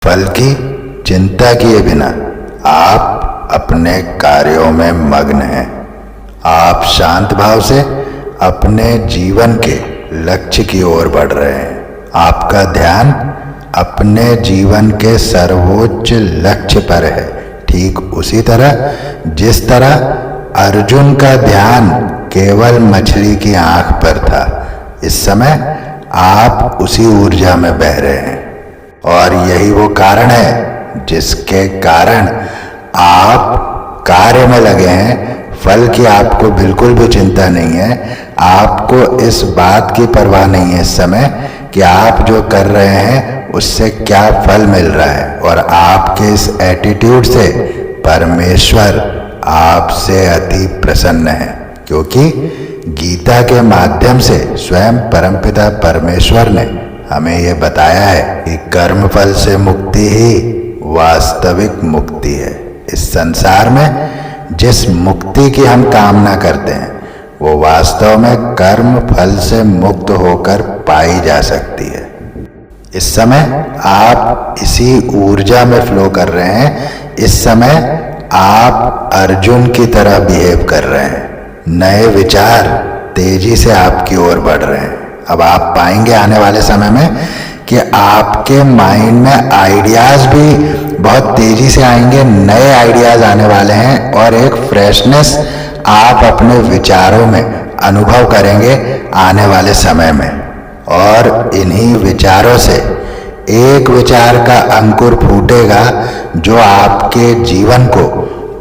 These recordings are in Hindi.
फल की चिंता किए बिना आप अपने कार्यों में मग्न हैं। आप शांत भाव से अपने जीवन के लक्ष्य की ओर बढ़ रहे हैं। आपका ध्यान अपने जीवन के सर्वोच्च लक्ष्य पर है, ठीक उसी तरह जिस तरह अर्जुन का ध्यान केवल मछली की आंख पर था। इस समय आप उसी ऊर्जा में बह रहे हैं और यही वो कारण है जिसके कारण आप कार्य में लगे हैं। फल की आपको बिल्कुल भी चिंता नहीं है। आपको इस बात की परवाह नहीं है इस समय कि आप जो कर रहे हैं उससे क्या फल मिल रहा है, और आपके इस एटीट्यूड से परमेश्वर आपसे अति प्रसन्न है, क्योंकि गीता के माध्यम से स्वयं परमपिता परमेश्वर ने हमें ये बताया है कि कर्म फल से मुक्ति ही वास्तविक मुक्ति है। इस संसार में जिस मुक्ति की हम कामना करते हैं वो वास्तव में कर्म फल से मुक्त होकर पाई जा सकती है। इस समय आप इसी ऊर्जा में फ्लो कर रहे हैं। इस समय आप अर्जुन की तरह बिहेव कर रहे हैं। नए विचार तेजी से आपकी ओर बढ़ रहे हैं। अब आप पाएंगे आने वाले समय में कि आपके माइंड में आइडियाज भी बहुत तेजी से आएंगे। नए आइडियाज आने वाले हैं और एक फ्रेशनेस आप अपने विचारों में अनुभव करेंगे आने वाले समय में। और इन्हीं विचारों से एक विचार का अंकुर फूटेगा जो आपके जीवन को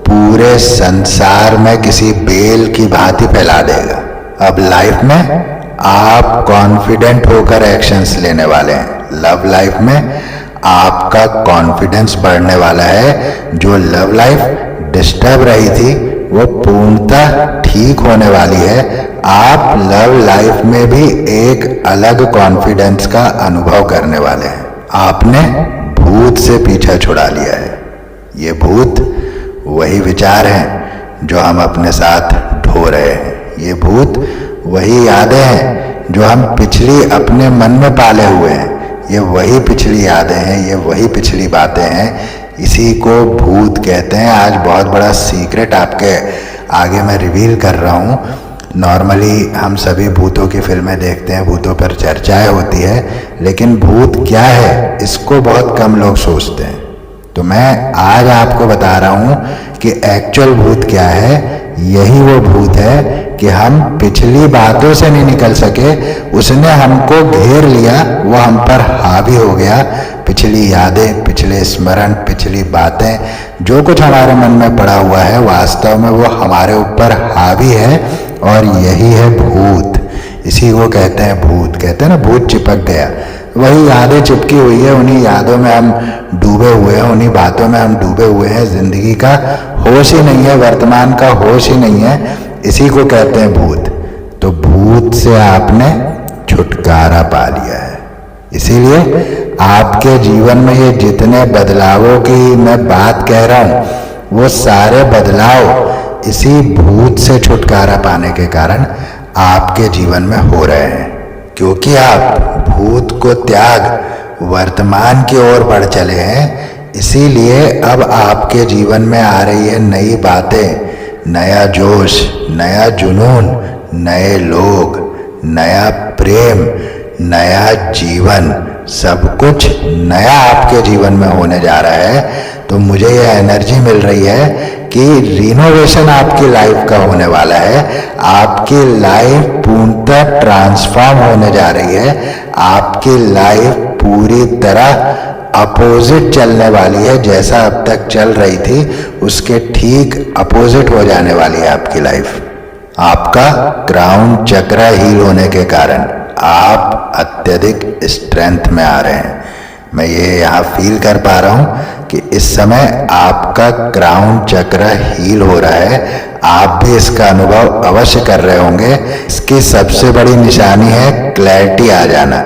पूरे संसार में किसी बेल की भांति फैला देगा। अब लाइफ में आप कॉन्फिडेंट होकर एक्शंस लेने वाले हैं। लव लाइफ में आपका कॉन्फिडेंस बढ़ने वाला है। जो लव लाइफ डिस्टर्ब रही थी वो पूर्णतः ठीक होने वाली है। आप लव लाइफ में भी एक अलग कॉन्फिडेंस का अनुभव करने वाले हैं। आपने भूत से पीछा छुड़ा लिया है। ये भूत वही विचार हैं जो हम अपने साथ ढो रहे हैं। ये भूत वही यादें हैं जो हम पिछली अपने मन में पाले हुए हैं। ये वही पिछली यादें हैं, ये वही पिछली बातें हैं। इसी को भूत कहते हैं। आज बहुत बड़ा सीक्रेट आपके आगे मैं रिवील कर रहा हूँ। नॉर्मली हम सभी भूतों की फिल्में देखते हैं, भूतों पर चर्चाएं होती है, लेकिन भूत क्या है इसको बहुत कम लोग सोचते हैं। तो मैं आज आपको बता रहा हूँ कि एक्चुअल भूत क्या है। यही वो भूत है कि हम पिछली बातों से नहीं निकल सके, उसने हमको घेर लिया, वो हम पर हावी हो गया। पिछली यादें, पिछले स्मरण, पिछली बातें, जो कुछ हमारे मन में पड़ा हुआ है वास्तव में वो हमारे ऊपर हावी है, और यही है भूत। इसी को कहते हैं भूत। कहते हैं ना भूत चिपक गया, वही यादें चिपकी हुई है। उन्हीं यादों में हम डूबे हुए हैं, उन्हीं बातों में हम डूबे हुए हैं। जिंदगी का होश ही नहीं है, वर्तमान का होश ही नहीं है। इसी को कहते हैं भूत। तो भूत से आपने छुटकारा पा लिया है। इसीलिए आपके जीवन में ये जितने बदलावों की मैं बात कह रहा हूं वो सारे बदलाव इसी भूत से छुटकारा पाने के कारण आपके जीवन में हो रहे हैं। क्योंकि आप भूत को त्याग वर्तमान की ओर बढ़ चले हैं, इसीलिए अब आपके जीवन में आ रही है नई बातें, नया जोश, नया जुनून, नए लोग, नया प्रेम, नया जीवन, सब कुछ नया आपके जीवन में होने जा रहा है। तो मुझे ये एनर्जी मिल रही है कि रिनोवेशन आपकी लाइफ का होने वाला है। आपकी लाइफ पूर्णतः ट्रांसफॉर्म होने जा रही है। आपकी लाइफ पूरी तरह अपोजिट चलने वाली है। जैसा अब तक चल रही थी उसके ठीक अपोजिट हो जाने वाली है आपकी लाइफ। आपका क्राउन चक्र हील होने के कारण आप अत्यधिक स्ट्रेंथ में आ रहे हैं। मैं ये यहाँ फील कर पा रहा हूँ कि इस समय आपका क्राउन चक्र हील हो रहा है। आप भी इसका अनुभव अवश्य कर रहे होंगे। इसकी सबसे बड़ी निशानी है क्लैरिटी आ जाना,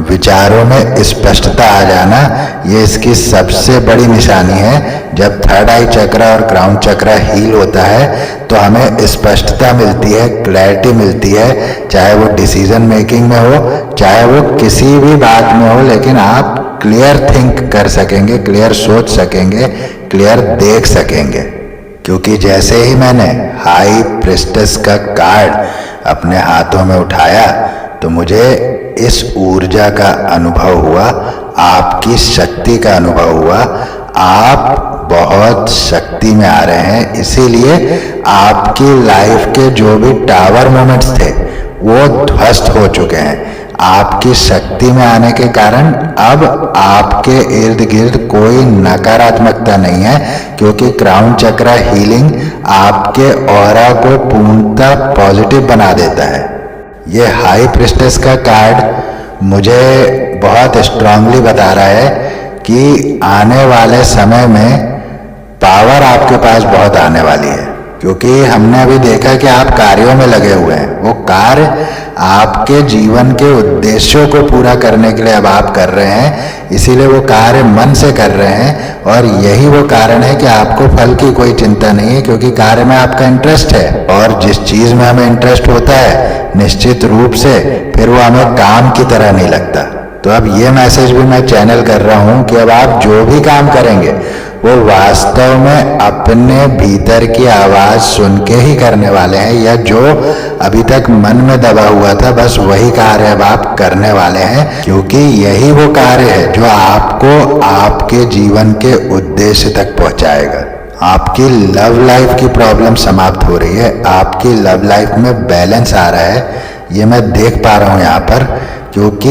विचारों में स्पष्टता आ जाना। ये इसकी सबसे बड़ी निशानी है। जब थर्ड आई चक्र और क्राउन चक्र हील होता है तो हमें स्पष्टता मिलती है, क्लैरिटी मिलती है, चाहे वो डिसीजन मेकिंग में हो, चाहे वो किसी भी बात में हो, लेकिन आप क्लियर थिंक कर सकेंगे, क्लियर सोच सकेंगे, क्लियर देख सकेंगे। क्योंकि जैसे ही मैंने हाई प्रिस्टेस का कार्ड अपने हाथों में उठाया तो मुझे इस ऊर्जा का अनुभव हुआ, आपकी शक्ति का अनुभव हुआ। आप बहुत शक्ति में आ रहे हैं, इसीलिए आपकी लाइफ के जो भी टावर मोमेंट्स थे वो ध्वस्त हो चुके हैं। आपकी शक्ति में आने के कारण अब आपके इर्द गिर्द कोई नकारात्मकता नहीं है, क्योंकि क्राउन चक्रा हीलिंग आपके ऑरा को पूर्णतः पॉजिटिव बना देता है। ये हाई प्रिस्टेस का कार्ड मुझे बहुत स्ट्रांगली बता रहा है कि आने वाले समय में पावर आपके पास बहुत आने वाली है, क्योंकि हमने अभी देखा कि आप कार्यों में लगे हुए हैं। वो कार्य आपके जीवन के उद्देश्यों को पूरा करने के लिए अब आप कर रहे हैं, इसीलिए वो कार्य मन से कर रहे हैं। और यही वो कारण है कि आपको फल की कोई चिंता नहीं है, क्योंकि कार्य में आपका इंटरेस्ट है। और जिस चीज में हमें इंटरेस्ट होता है निश्चित रूप से फिर वो हमें काम की तरह नहीं लगता। तो अब ये मैसेज भी मैं चैनल कर रहा हूं कि अब आप जो भी काम करेंगे वो वास्तव में अपने भीतर की आवाज सुन के ही करने वाले हैं, या जो अभी तक मन में दबा हुआ था बस वही कार्य अब आप करने वाले हैं। क्योंकि यही वो कार्य है जो आपको आपके जीवन के उद्देश्य तक पहुंचाएगा। आपकी लव लाइफ की प्रॉब्लम समाप्त हो रही है, आपकी लव लाइफ में बैलेंस आ रहा है, ये मैं देख पा रहा हूं यहाँ पर। क्योंकि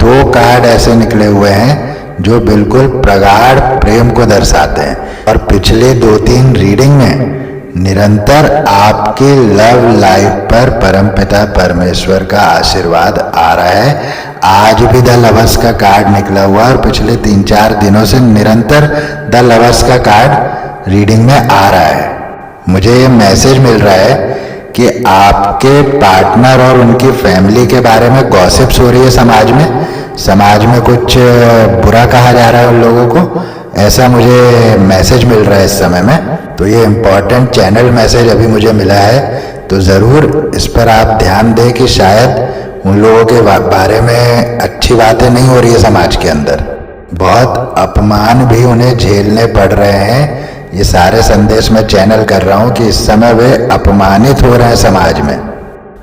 2 कार्ड ऐसे निकले हुए हैं जो बिल्कुल प्रगाढ़ प्रेम को दर्शाते हैं। और पिछले 2-3 रीडिंग में निरंतर आपकी लव लाइफ पर परमपिता परमेश्वर का आशीर्वाद आ रहा है। आज भी द लवर्स का कार्ड निकला हुआ और पिछले 3-4 दिनों से निरंतर द लवर्स का कार्ड रीडिंग में आ रहा है। मुझे ये मैसेज मिल रहा है कि आपके पार्टनर और उनकी फैमिली के बारे में गॉसिप्स हो रही है समाज में कुछ बुरा कहा जा रहा है उन लोगों को, ऐसा मुझे मैसेज मिल रहा है इस समय में। तो ये इम्पोर्टेंट चैनल मैसेज अभी मुझे मिला है, तो ज़रूर इस पर आप ध्यान दें कि शायद उन लोगों के बारे में अच्छी बातें नहीं हो रही है समाज के अंदर। बहुत अपमान भी उन्हें झेलने पड़ रहे हैं। ये सारे संदेश मैं चैनल कर रहा हूँ कि इस समय वे अपमानित हो रहे हैं समाज में।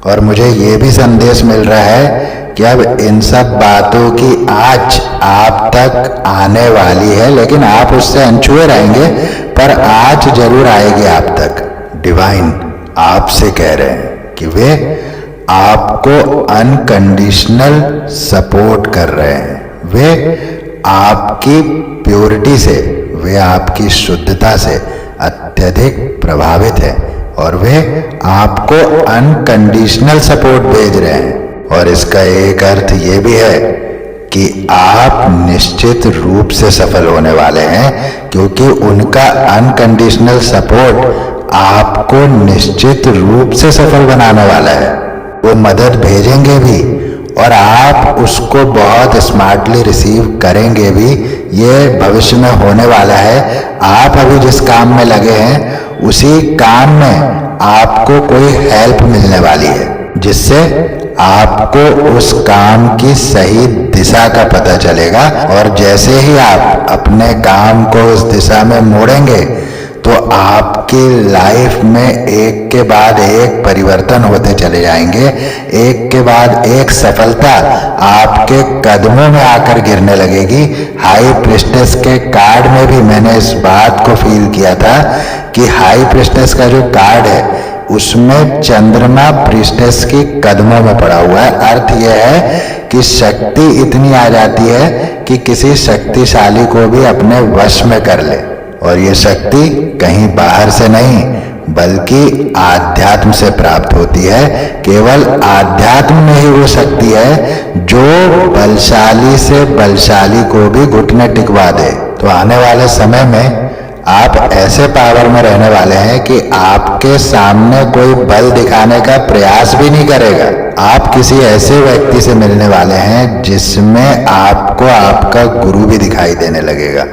और मुझे ये भी संदेश मिल रहा है कि अब इन सब बातों की आँच आप तक आने वाली है, लेकिन आप उससे अनछुए रहेंगे, पर आँच जरूर आएगी आप तक। डिवाइन आपसे कह रहे हैं कि वे आपको अनकंडीशनल सपोर्ट कर रहे हैं। वे आपकी प्योरिटी से, वे आपकी शुद्धता से अत्यधिक प्रभावित है और वे आपको अनकंडीशनल सपोर्ट भेज रहे हैं। और इसका एक अर्थ ये भी है कि आप निश्चित रूप से सफल होने वाले हैं, क्योंकि उनका अनकंडीशनल सपोर्ट आपको निश्चित रूप से सफल बनाने वाला है। वो मदद भेजेंगे भी और आप उसको बहुत स्मार्टली रिसीव करेंगे भी। ये भविष्य में होने वाला है। आप अभी जिस काम में लगे हैं उसी काम में आपको कोई हेल्प मिलने वाली है, जिससे आपको उस काम की सही दिशा का पता चलेगा। और जैसे ही आप अपने काम को उस दिशा में मोड़ेंगे तो आपकी लाइफ में एक के बाद एक परिवर्तन होते चले जाएंगे। एक के बाद एक सफलता आपके कदमों में आकर गिरने लगेगी। हाई प्रिस्टेस के कार्ड में भी मैंने इस बात को फील किया था कि हाई प्रिस्टेस का जो कार्ड है उसमें चंद्रमा प्रिस्टेस की कदमों में पड़ा हुआ है। अर्थ यह है कि शक्ति इतनी आ जाती है कि किसी शक्तिशाली को भी अपने वश में कर ले। और ये शक्ति कहीं बाहर से नहीं बल्कि आध्यात्म से प्राप्त होती है। केवल आध्यात्म में ही वो शक्ति है जो बलशाली से बलशाली को भी घुटने टिकवा दे। तो आने वाले समय में आप ऐसे पावर में रहने वाले हैं कि आपके सामने कोई बल दिखाने का प्रयास भी नहीं करेगा। आप किसी ऐसे व्यक्ति से मिलने वाले हैं जिसमें आपको आपका गुरु भी दिखाई देने लगेगा।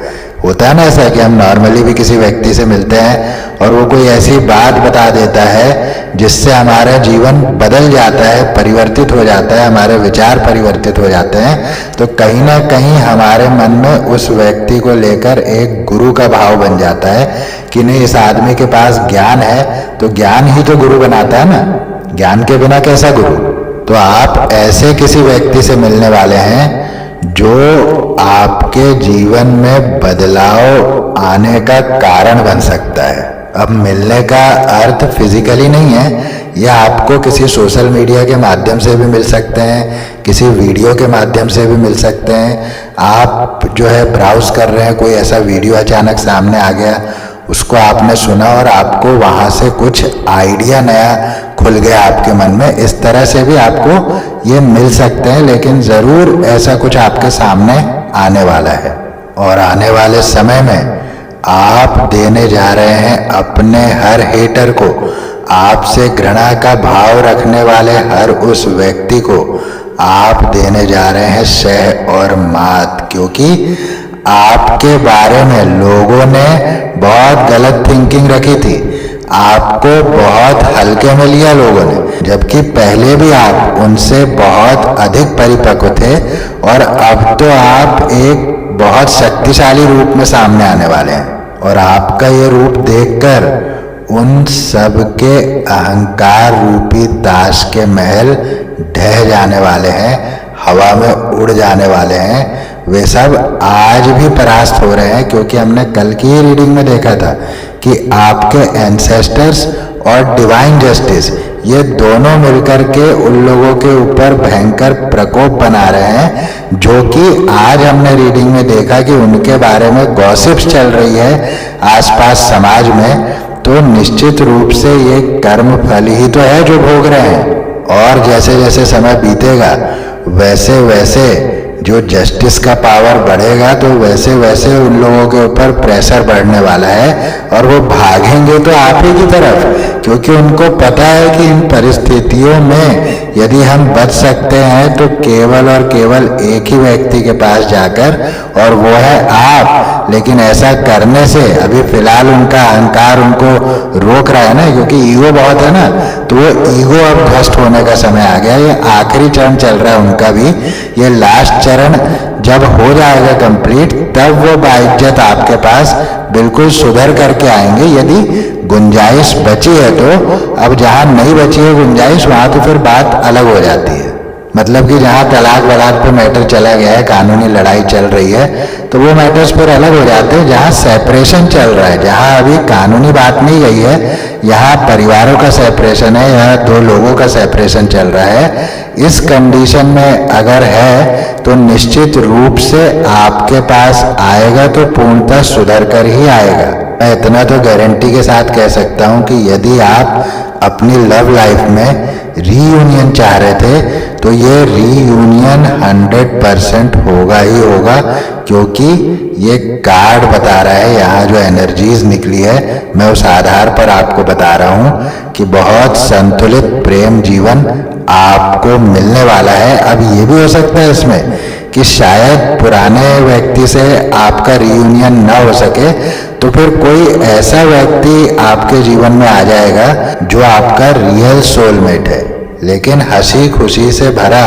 होता है ना ऐसा कि हम नॉर्मली भी किसी व्यक्ति से मिलते हैं और वो कोई ऐसी बात बता देता है जिससे हमारा जीवन बदल जाता है, परिवर्तित हो जाता है, हमारे विचार परिवर्तित हो जाते हैं। तो कहीं ना कहीं हमारे मन में उस व्यक्ति को लेकर एक गुरु का भाव बन जाता है कि नहीं, इस आदमी के पास ज्ञान है, तो ज्ञान ही तो गुरु बनाता है ना, ज्ञान के बिना कैसा गुरु। तो आप ऐसे किसी व्यक्ति से मिलने वाले हैं जो आपके जीवन में बदलाव आने का कारण बन सकता है। अब मिलने का अर्थ फिजिकली नहीं है, यह आपको किसी सोशल मीडिया के माध्यम से भी मिल सकते हैं, किसी वीडियो के माध्यम से भी मिल सकते हैं। आप जो है ब्राउज कर रहे हैं, कोई ऐसा वीडियो अचानक सामने आ गया, उसको आपने सुना और आपको वहाँ से कुछ आइडिया नया खुल गया आपके मन में। इस तरह से भी आपको ये मिल सकते हैं, लेकिन ज़रूर ऐसा कुछ आपके सामने आने वाला है। और आने वाले समय में आप देने जा रहे हैं अपने हर हेटर को, आपसे घृणा का भाव रखने वाले हर उस व्यक्ति को आप देने जा रहे हैं सह और मात, क्योंकि आपके बारे में लोगों ने बहुत गलत थिंकिंग रखी थी, आपको बहुत हल्के में लिया लोगों ने, जबकि पहले भी आप उनसे बहुत अधिक परिपक्व थे और अब तो आप एक बहुत शक्तिशाली रूप में सामने आने वाले हैं। और आपका ये रूप देखकर उन सब के अहंकार रूपी ताश के महल ढह जाने वाले हैं, हवा में उड़ जाने वाले हैं। वे सब आज भी परास्त हो रहे हैं, क्योंकि हमने कल की ही रीडिंग में देखा था कि आपके एंसेस्टर्स और डिवाइन जस्टिस ये दोनों मिलकर के उन लोगों के ऊपर भयंकर प्रकोप बना रहे हैं, जो कि आज हमने रीडिंग में देखा कि उनके बारे में गॉसिप्स चल रही है आसपास समाज में। तो निश्चित रूप से ये कर्म फल ही तो है जो भोग रहे हैं। और जैसे जैसे समय बीतेगा वैसे वैसे जो जस्टिस का पावर बढ़ेगा, तो वैसे वैसे उन लोगों के ऊपर प्रेशर बढ़ने वाला है और वो भागेंगे तो आप ही की तरफ, क्योंकि उनको पता है कि इन परिस्थितियों में यदि हम बच सकते हैं तो केवल और केवल एक ही व्यक्ति के पास जाकर, और वो है आप। लेकिन ऐसा करने से अभी फिलहाल उनका अहंकार उनको रोक रहा है ना, क्योंकि ईगो बहुत है ना, तो वो ईगो अब ध्वस्त होने का समय आ गया। ये आखिरी चरण चल रहा है उनका भी, ये लास्ट चरण जब हो जाएगा कंप्लीट, तब वो बाइज्जत आपके पास बिल्कुल सुधर करके आएंगे, यदि गुंजाइश बची है तो। अब जहाँ नहीं बची है गुंजाइश, वहाँ तो फिर बात अलग हो जाती है। मतलब कि जहाँ तलाक वलाक पे मैटर चला गया है, कानूनी लड़ाई चल रही है, तो वो मैटर्स फिर अलग हो जाते हैं। जहाँ सेपरेशन चल रहा है, जहाँ अभी कानूनी बात नहीं गई है, यहाँ परिवारों का सेपरेशन है, यहाँ दो लोगों का सेपरेशन चल रहा है, इस कंडीशन में अगर है तो निश्चित रूप से आपके पास आएगा तो पूर्णतः सुधर कर ही आएगा। मैं इतना तो गारंटी के साथ कह सकता हूँ कि यदि आप अपनी लव लाइफ में रीयूनियन चाह रहे थे तो ये रीयूनियन 100% होगा ही होगा, क्योंकि ये कार्ड बता रहा है, यहाँ जो एनर्जीज निकली है मैं उस आधार पर आपको बता रहा हूँ कि बहुत संतुलित प्रेम जीवन आपको मिलने वाला है। अब ये भी हो सकता है इसमें कि शायद पुराने व्यक्ति से आपका रीयूनियन ना हो सके, तो फिर कोई ऐसा व्यक्ति आपके जीवन में आ जाएगा जो आपका रियल सोलमेट है। लेकिन हंसी खुशी से भरा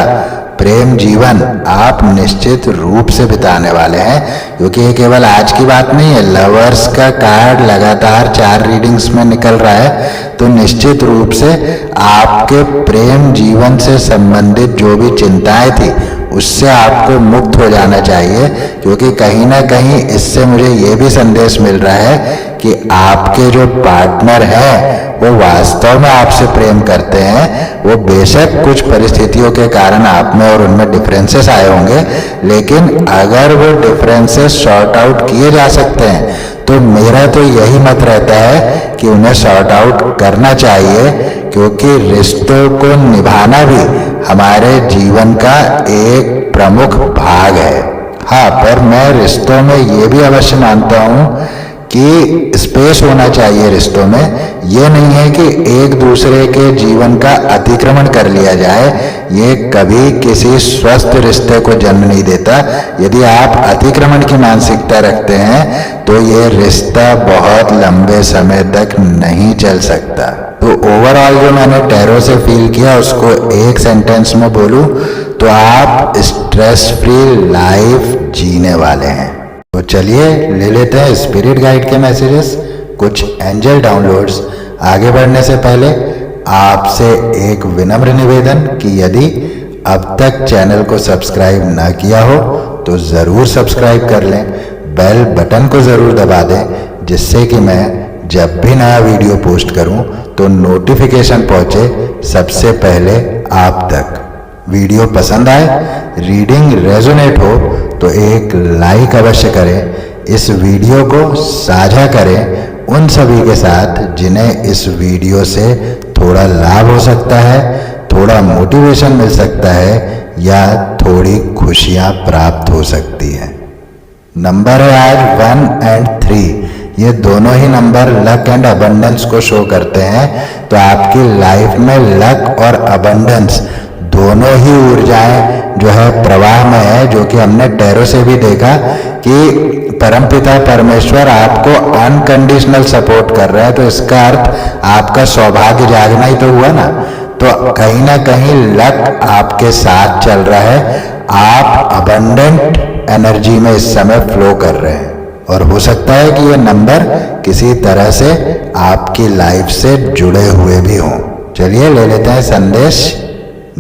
प्रेम जीवन आप निश्चित रूप से बिताने वाले हैं, क्योंकि ये केवल आज की बात नहीं है। लवर्स का कार्ड लगातार 4 रीडिंग्स में निकल रहा है, तो निश्चित रूप से आपके प्रेम जीवन से संबंधित जो भी चिंताएं थी उससे आपको मुक्त हो जाना चाहिए, क्योंकि कहीं ना कहीं इससे मुझे ये भी संदेश मिल रहा है कि आपके जो पार्टनर हैं वो वास्तव में आपसे प्रेम करते हैं। वो बेशक कुछ परिस्थितियों के कारण आप में और उनमें डिफरेंसेस आए होंगे, लेकिन अगर वो डिफरेंसेस सॉर्ट आउट किए जा सकते हैं तो मेरा तो यही मत रहता है कि उन्हें सॉर्ट आउट करना चाहिए, क्योंकि रिश्तों को निभाना भी हमारे जीवन का एक प्रमुख भाग है। हाँ, पर मैं रिश्तों में ये भी अवश्य मानता हूँ कि स्पेस होना चाहिए रिश्तों में। ये नहीं है कि एक दूसरे के जीवन का अतिक्रमण कर लिया जाए, ये कभी किसी स्वस्थ रिश्ते को जन्म नहीं देता। यदि आप अतिक्रमण की मानसिकता रखते हैं तो ये रिश्ता बहुत लंबे समय तक नहीं चल सकता। तो ओवरऑल जो मैंने टैरो से फील किया उसको एक सेंटेंस में बोलूं तो आप स्ट्रेस फ्री लाइफ जीने वाले हैं। तो चलिए ले लेते हैं स्पिरिट गाइड के मैसेजेस, कुछ एंजल डाउनलोड्स। आगे बढ़ने से पहले आपसे एक विनम्र निवेदन कि यदि अब तक चैनल को सब्सक्राइब ना किया हो तो ज़रूर सब्सक्राइब कर लें, बेल बटन को ज़रूर दबा दें, जिससे कि मैं जब भी नया वीडियो पोस्ट करूं तो नोटिफिकेशन पहुंचे सबसे पहले आप तक। वीडियो पसंद आए, रीडिंग रेजोनेट हो तो एक लाइक अवश्य करें। इस वीडियो को साझा करें उन सभी के साथ जिन्हें इस वीडियो से थोड़ा लाभ हो सकता है, थोड़ा मोटिवेशन मिल सकता है या थोड़ी खुशियां प्राप्त हो सकती हैं। नंबर है आज 1 और 3। ये दोनों ही नंबर लक एंड अबंडेंस को शो करते हैं। तो आपकी लाइफ में लक और अबंडेंस दोनों ही ऊर्जाएं जो है प्रवाह में है, जो कि हमने टैरो से भी देखा कि परमपिता परमेश्वर आपको अनकंडीशनल सपोर्ट कर रहा है। तो इसका अर्थ आपका सौभाग्य जागना ही तो हुआ ना। तो कहीं ना कहीं लक आपके साथ चल रहा है, आप अबंडेंट एनर्जी में इस समय फ्लो कर रहे हैं और हो सकता है कि ये नंबर किसी तरह से आपकी लाइफ से जुड़े हुए भी हों। चलिए ले लेते हैं संदेश।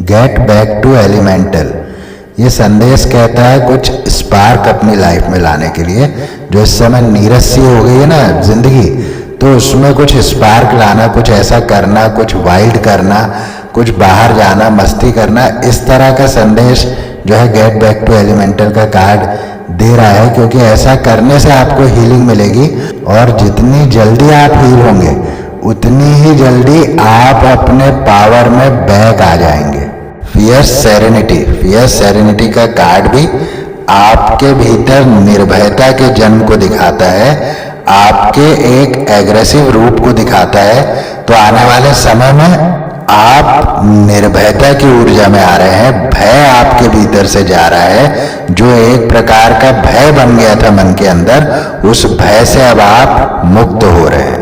Get back to elemental. ये संदेश कहता है कुछ स्पार्क अपनी लाइफ में लाने के लिए। जो इस समय नीरस सी हो गई है ना जिंदगी, तो उसमें कुछ स्पार्क लाना, कुछ ऐसा करना, कुछ वाइल्ड करना, कुछ बाहर जाना, मस्ती करना, इस तरह का संदेश जो है गेट बैक टू एलिमेंटल का कार्ड दे रहा है। क्योंकि ऐसा करने से आपको हीलिंग मिलेगी और जितनी जल्दी आप हील होंगे उतनी ही जल्दी आप अपने पावर में बैक आ जाएंगे। Fierce serenity. फियर्स सेरेनिटी का कार्ड भी आपके भीतर निर्भयता के जन्म को दिखाता है, आपके एक एग्रेसिव रूप को दिखाता है। तो आने वाले समय में आप निर्भयता की ऊर्जा में आ रहे हैं, भय आपके भीतर से जा रहा है। जो एक प्रकार का भय बन गया था मन के अंदर, उस भय से अब आप मुक्त हो रहे हैं।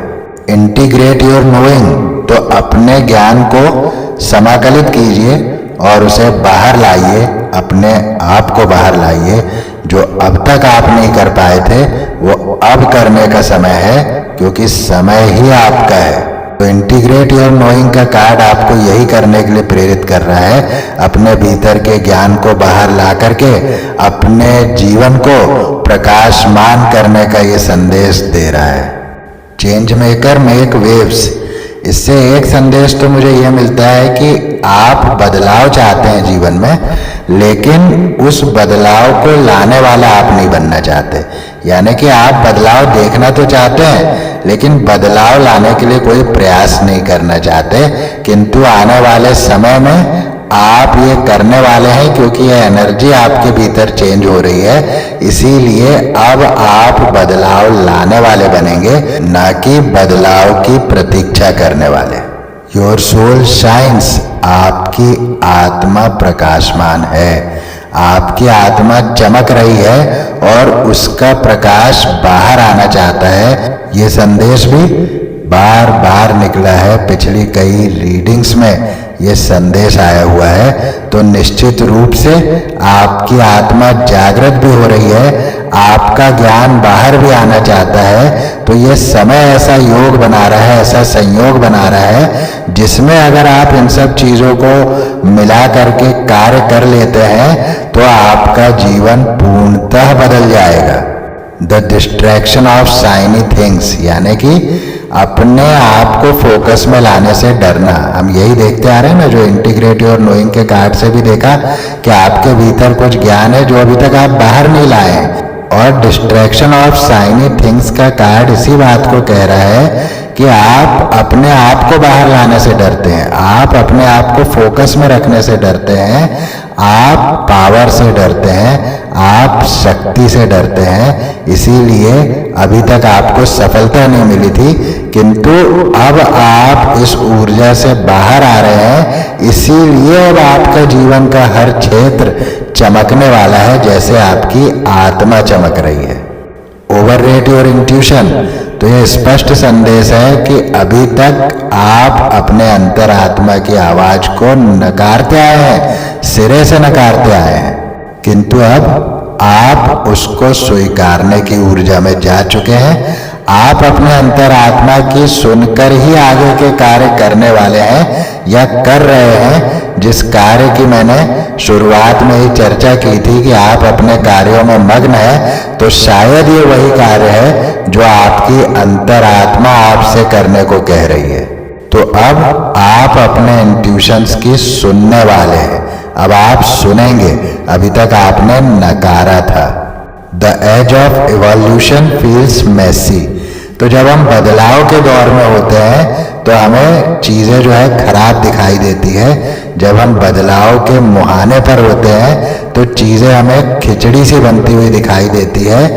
Integrate your knowing. तो अपने ज्ञान को समाकलित कीजिए और उसे बाहर लाइए, अपने आप को बाहर लाइए। जो अब तक आप नहीं कर पाए थे वो अब करने का समय है, क्योंकि समय ही आपका है। तो इंटीग्रेट योर नोइंग का कार्ड आपको यही करने के लिए प्रेरित कर रहा है, अपने भीतर के ज्ञान को बाहर ला करके अपने जीवन को प्रकाशमान करने का ये संदेश दे रहा है। Change maker make waves. इससे एक संदेश तो मुझे यह मिलता है कि आप बदलाव चाहते हैं जीवन में, लेकिन उस बदलाव को लाने वाला आप नहीं बनना चाहते। यानी कि आप बदलाव देखना तो चाहते हैं, लेकिन बदलाव लाने के लिए कोई प्रयास नहीं करना चाहते। किंतु आने वाले समय में आप ये करने वाले हैं, क्योंकि ये एनर्जी आपके भीतर चेंज हो रही है। इसीलिए अब आप बदलाव लाने वाले बनेंगे, ना कि बदलाव की प्रतीक्षा करने वाले। Your soul shines. आपकी आत्मा प्रकाशमान है, आपकी आत्मा चमक रही है और उसका प्रकाश बाहर आना चाहता है। ये संदेश भी बार बार निकला है, पिछली कई रीडिंग्स में ये संदेश आया हुआ है। तो निश्चित रूप से आपकी आत्मा जागृत भी हो रही है, आपका ज्ञान बाहर भी आना चाहता है। तो ये समय ऐसा योग बना रहा है, ऐसा संयोग बना रहा है, जिसमें अगर आप इन सब चीजों को मिला करके कार्य कर लेते हैं तो आपका जीवन पूर्णतः बदल जाएगा। The distraction of shiny things, यानी कि अपने आप को फोकस में लाने से डरना। हम यही देखते आ रहे हैं ना, जो इंटीग्रेट योर नोइंग के कार्ड से भी देखा कि आपके भीतर कुछ ज्ञान है जो अभी तक आप बाहर नहीं लाए हैं। और डिस्ट्रैक्शन ऑफ शाइनी थिंग्स का कार्ड इसी बात को कह रहा है कि आप अपने आप को बाहर लाने से डरते हैं, आप अपने आप को फोकस में रखने से डरते हैं, आप पावर से डरते हैं, आप शक्ति से डरते हैं। इसीलिए अभी तक आपको सफलता नहीं मिली थी, किंतु अब आप इस ऊर्जा से बाहर आ रहे हैं। इसीलिए अब आपका जीवन का हर क्षेत्र चमकने वाला है, जैसे आपकी आत्मा चमक रही है। Overrate your intuition. तो ये स्पष्ट संदेश है कि अभी तक आप अपने अंतरात्मा की आवाज को नकारते आए हैं, सिरे से नकारते आए हैं, किंतु अब आप उसको स्वीकारने की ऊर्जा में जा चुके हैं। आप अपने अंतरात्मा की सुनकर ही आगे के कार्य करने वाले हैं या कर रहे हैं। जिस कार्य की मैंने शुरुआत में ही चर्चा की थी कि आप अपने कार्यों में मग्न हैं, तो शायद ये वही कार्य है जो आपकी अंतरात्मा आपसे करने को कह रही है। तो अब आप अपने इंट्यूशंस की सुनने वाले हैं, अब आप सुनेंगे। अभी तक आपने नकारा था। The age of evolution feels messy. तो जब हम बदलाव के दौर में होते हैं तो हमें चीजें जो है खराब दिखाई देती है। जब हम बदलाव के मुहाने पर होते हैं तो चीजें हमें खिचड़ी सी बनती हुई दिखाई देती है,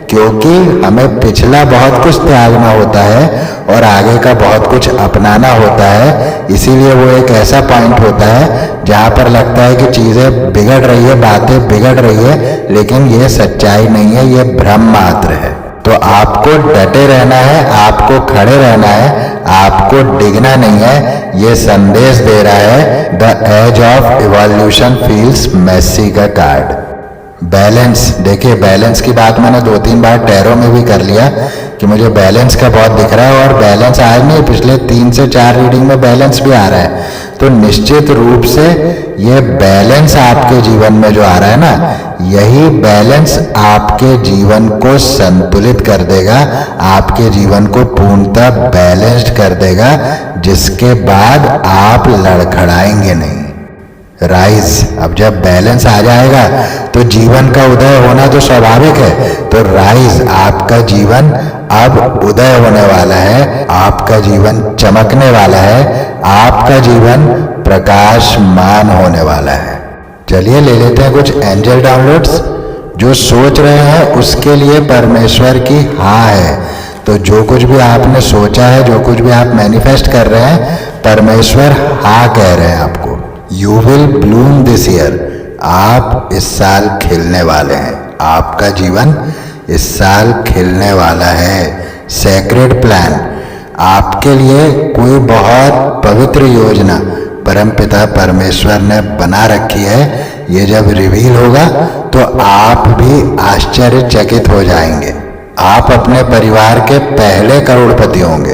क्योंकि हमें पिछला बहुत कुछ त्यागना होता है और आगे का बहुत कुछ अपनाना होता है। इसीलिए वो एक ऐसा पॉइंट होता है जहां पर लगता है कि चीजें बिगड़ रही है, बातें बिगड़ रही है, लेकिन ये सच्चाई नहीं है, ये भ्रम मात्र है। तो आपको डटे रहना है, आपको खड़े रहना है, आपको डिगना नहीं है। ये संदेश दे रहा है the age of evolution feels messy का कार्ड। बैलेंस। देखिए, बैलेंस की बात मैंने 2-3 बार टैरो में भी कर लिया कि मुझे बैलेंस का बहुत दिख रहा है, और बैलेंस आज नहीं, पिछले 3 से 4 रीडिंग में बैलेंस भी आ रहा है। तो निश्चित रूप से ये बैलेंस आपके जीवन में जो आ रहा है ना, यही बैलेंस आपके जीवन को संतुलित कर देगा, आपके जीवन को पूर्णतः बैलेंस्ड कर देगा, जिसके बाद आप लड़खड़ाएंगे नहीं। राइज। अब जब बैलेंस आ जाएगा तो जीवन का उदय होना तो स्वाभाविक है। तो राइज, आपका जीवन अब उदय होने वाला है, आपका जीवन चमकने वाला है, आपका जीवन प्रकाशमान होने वाला है। चलिए ले लेते हैं कुछ एंजल डाउनलोड्स। जो सोच रहे हैं उसके लिए परमेश्वर की हाँ है। तो जो कुछ भी आपने सोचा है, जो कुछ भी आप मैनिफेस्ट कर रहे हैं, परमेश्वर हाँ कह रहे हैं आपको। You will Bloom this year. आप इस साल खिलने वाले हैं, आपका जीवन इस साल खिलने वाला है। Sacred plan. आपके लिए कोई बहुत पवित्र योजना परमपिता परमेश्वर ने बना रखी है। ये जब रिवील होगा तो आप भी आश्चर्यचकित हो जाएंगे। आप अपने परिवार के पहले करोड़पति होंगे।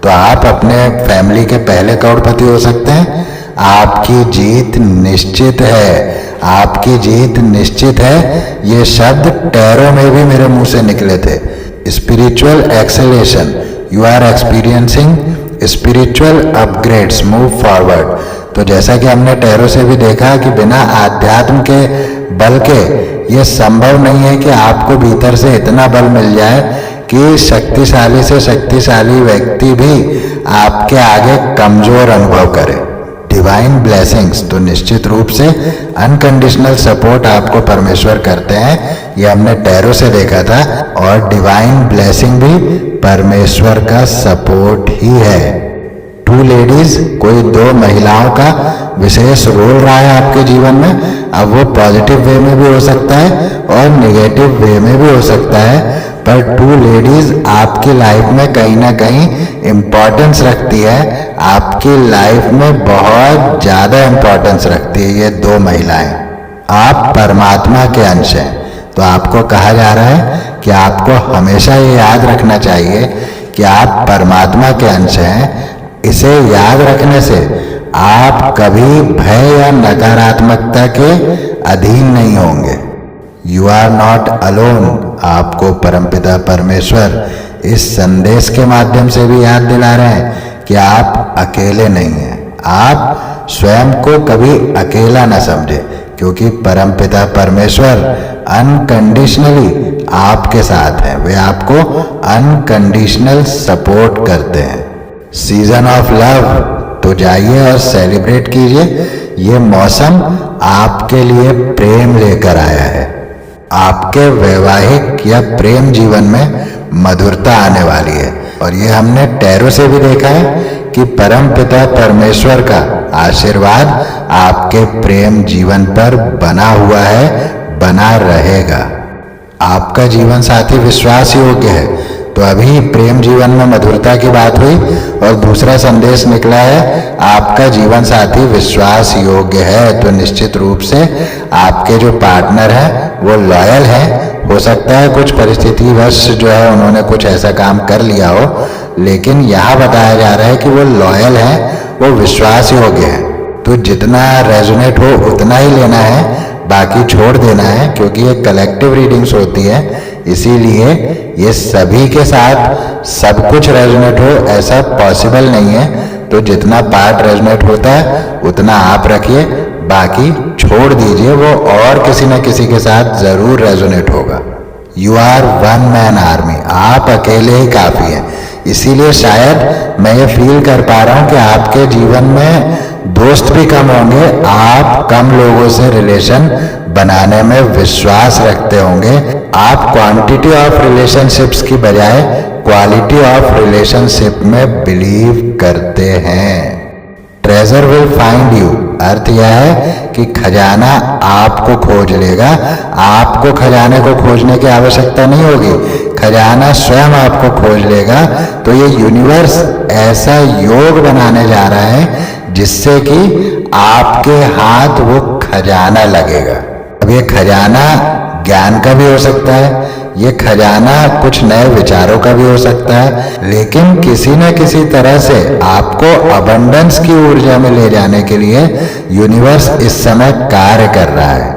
तो आप अपने फैमिली के पहले करोड़पति हो सकते हैं। आपकी जीत निश्चित है, आपकी जीत निश्चित है। ये शब्द टैरो में भी मेरे मुंह से निकले थे। Spiritual acceleration. You are experiencing spiritual upgrades, move forward. तो जैसा कि हमने टैरो से भी देखा कि बिना आध्यात्म के बल के ये संभव नहीं है कि आपको भीतर से इतना बल मिल जाए कि शक्तिशाली से शक्तिशाली व्यक्ति भी आपके आगे कमजोर अनुभव करे। Divine blessings. तो निश्चित रूप से अनकंडीशनल सपोर्ट आपको परमेश्वर करते हैं, ये हमने टैरो से देखा था। और डिवाइन ब्लेसिंग भी परमेश्वर का सपोर्ट ही है। 2 लेडीज, कोई 2 महिलाओं का विशेष रोल रहा है आपके जीवन में। अब वो पॉजिटिव वे में भी हो सकता है और निगेटिव वे में भी हो सकता है, पर 2 लेडीज आपकी लाइफ में कहीं ना कहीं इम्पोर्टेंस रखती है, आपकी लाइफ में बहुत ज़्यादा इम्पोर्टेंस रखती है ये 2 महिलाएं। आप परमात्मा के अंश हैं। तो आपको कहा जा रहा है कि आपको हमेशा ये याद रखना चाहिए कि आप परमात्मा के अंश हैं। इसे याद रखने से आप कभी भय या नकारात्मकता के अधीन नहीं होंगे। You are not alone. आपको परमपिता परमेश्वर इस संदेश के माध्यम से भी याद दिला रहे हैं कि आप अकेले नहीं हैं। आप स्वयं को कभी अकेला न समझे, क्योंकि परमपिता परमेश्वर अनकंडीशनली आपके साथ हैं। वे आपको अनकंडीशनल सपोर्ट करते हैं। सीजन ऑफ लव, तो जाइए और सेलिब्रेट कीजिए। ये मौसम आपके लिए प्रेम लेकर आया है। आपके वैवाहिक या प्रेम जीवन में मधुरता आने वाली है। और ये हमने टैरो से भी देखा है कि परम पिता परमेश्वर का आशीर्वाद आपके प्रेम जीवन पर बना हुआ है, बना रहेगा। आपका जीवन साथी विश्वास योग्य है। तो अभी प्रेम जीवन में मधुरता की बात हुई और दूसरा संदेश निकला है आपका जीवन साथी विश्वास योग्य है। तो निश्चित रूप से आपके जो पार्टनर हैं वो लॉयल हैं। हो सकता है कुछ परिस्थितिवश जो है उन्होंने कुछ ऐसा काम कर लिया हो, लेकिन यहाँ बताया जा रहा है कि वो लॉयल हैं, वो विश्वास योग्य हैं। तो जितना रेजोनेट हो उतना ही लेना है, बाकी छोड़ देना है, क्योंकि ये कलेक्टिव रीडिंग्स होती है। इसीलिए ये सभी के साथ सब कुछ रेजोनेट हो ऐसा पॉसिबल नहीं है। तो जितना पार्ट रेजोनेट होता है उतना आप रखिए, बाकी छोड़ दीजिए, वो और किसी न किसी के साथ जरूर रेजोनेट होगा। You are one man army, आप अकेले ही काफी हैं। इसीलिए शायद मैं ये फील कर पा रहा हूँ कि आपके जीवन में दोस्त भी कम होंगे, आप कम लोगों से रिलेशन बनाने में विश्वास रखते होंगे। आप क्वांटिटी ऑफ रिलेशनशिप्स की बजाय क्वालिटी ऑफ रिलेशनशिप में बिलीव करते हैं। ट्रेजर विल फाइंड यू, अर्थ यह है कि खजाना आपको खोज लेगा। आपको खजाने को खोजने की आवश्यकता नहीं होगी, खजाना स्वयं आपको खोज लेगा। तो ये यूनिवर्स ऐसा योग बनाने जा रहा है जिससे कि आपके हाथ वो खजाना लगेगा। अब ये खजाना ज्ञान का भी हो सकता है, ये खजाना कुछ नए विचारों का भी हो सकता है, लेकिन किसी न किसी तरह से आपको अबंडेंस की ऊर्जा में ले जाने के लिए यूनिवर्स इस समय कार्य कर रहा है।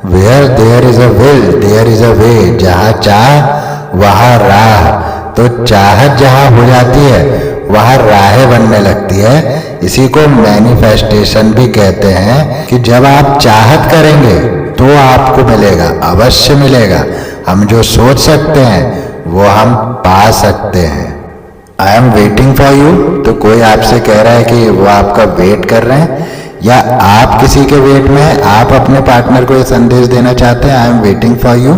Where there is a will there is a way, जहाँ चाह वहाँ राह। तो चाहत जहाँ हो जाती है वहाँ राहें बनने लगती है। इसी को मैनिफेस्टेशन भी कहते हैं कि जब आप चाहत करेंगे तो आपको मिलेगा, अवश्य मिलेगा। हम जो सोच सकते हैं वो हम पा सकते हैं। I am waiting for you, तो कोई आपसे कह रहा है कि वो आपका वेट कर रहे हैं, या आप किसी के वेट में हैं। आप अपने पार्टनर को ये संदेश देना चाहते हैं I am waiting for you,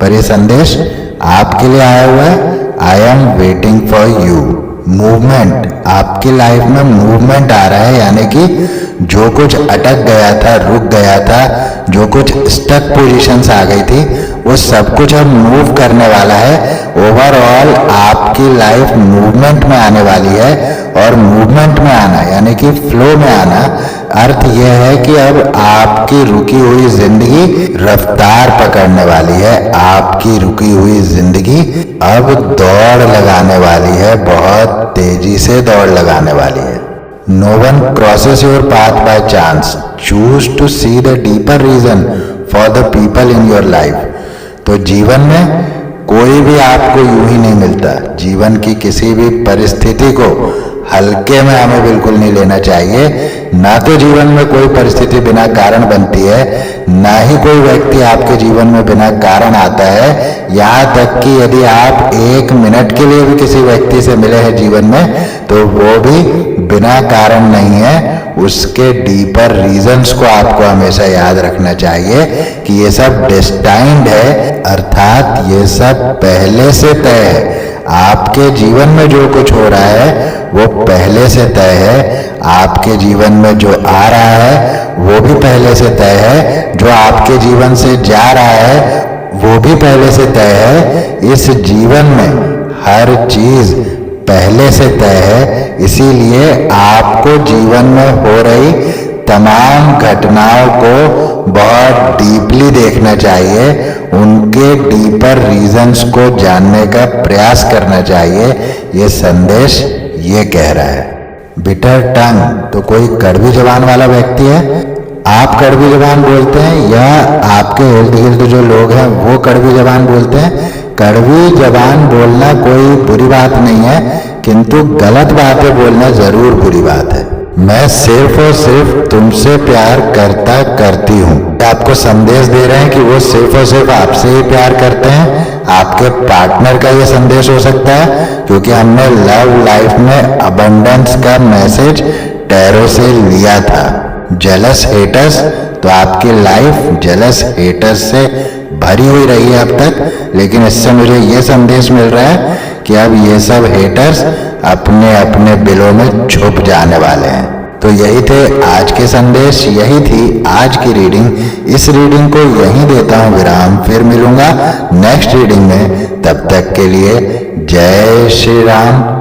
पर ये संदेश आपके लिए आया हुआ है I am waiting for you. Movement, आपकी लाइफ में मूवमेंट आ रहा है, यानी कि जो कुछ अटक गया था, रुक गया था, जो कुछ स्टक पोजीशंस आ गई थी, वो सब कुछ अब मूव करने वाला है। ओवरऑल आपकी लाइफ मूवमेंट में आने वाली है। और मूवमेंट में आना यानी कि फ्लो में आना, अर्थ यह है कि अब आपकी रुकी हुई जिंदगी रफ्तार पकड़ने वाली है। आपकी रुकी हुई जिंदगी अब दौड़ लगाने वाली है, बहुत तेजी से दौड़ लगाने वाली है। No one crosses your path by chance. Choose to see the deeper reason for the people in your life. तो जीवन में कोई भी आपको यूं ही नहीं मिलता। जीवन की किसी भी परिस्थिति को हल्के में हमें बिल्कुल नहीं लेना चाहिए। ना तो जीवन में कोई परिस्थिति बिना कारण बनती है, ना ही कोई व्यक्ति आपके जीवन में बिना कारण आता है। यहाँ तक कि यदि आप एक मिनट के लिए भी किसी व्यक्ति से मिले हैं जीवन में, तो वो भी बिना कारण नहीं है। उसके डीपर रीजंस को आपको हमेशा याद रखना चाहिए कि ये सब डेस्टाइन्ड है, अर्थात ये सब पहले से तय है। आपके जीवन में जो कुछ हो रहा है वो पहले से तय है। आपके जीवन में जो आ रहा है वो भी पहले से तय है। जो आपके जीवन से जा रहा है वो भी पहले से तय है। इस जीवन में हर चीज पहले से तय है। इसीलिए आपको जीवन में हो रही तमाम घटनाओं को बहुत डीपली देखना चाहिए, उनके डीपर रीजंस को जानने का प्रयास करना चाहिए। ये संदेश ये कह रहा है। बिटर टंग, तो कोई कड़वी जबान वाला व्यक्ति है। आप कड़वी जबान बोलते हैं या आपके इर्द गिर्द जो लोग हैं वो कड़वी जबान बोलते हैं। कड़वी जबान बोलना कोई बुरी बात नहीं है, किंतु गलत बातें बोलना जरूर बुरी बात है। मैं सिर्फ और सिर्फ तुमसे प्यार करता करती हूँ। आपको संदेश दे रहे हैं कि वो सिर्फ और सिर्फ आपसे ही प्यार करते हैं। आपके पार्टनर का ये संदेश हो सकता है, क्योंकि हमने लव लाइफ में अबंडेंस का मैसेज टैरो से लिया था। जेलस हेटर्स, तो आपकी लाइफ जेलस हेटर्स से भरी हुई रही है अब तक, लेकिन इससे मुझे ये संदेश मिल रहा है कि अब ये सब हेटर्स अपने अपने बिलों में छुप जाने वाले हैं। तो यही थे आज के संदेश, यही थी आज की रीडिंग। इस रीडिंग को यहीं देता हूँ विराम, फिर मिलूंगा नेक्स्ट रीडिंग में। तब तक के लिए जय श्री राम,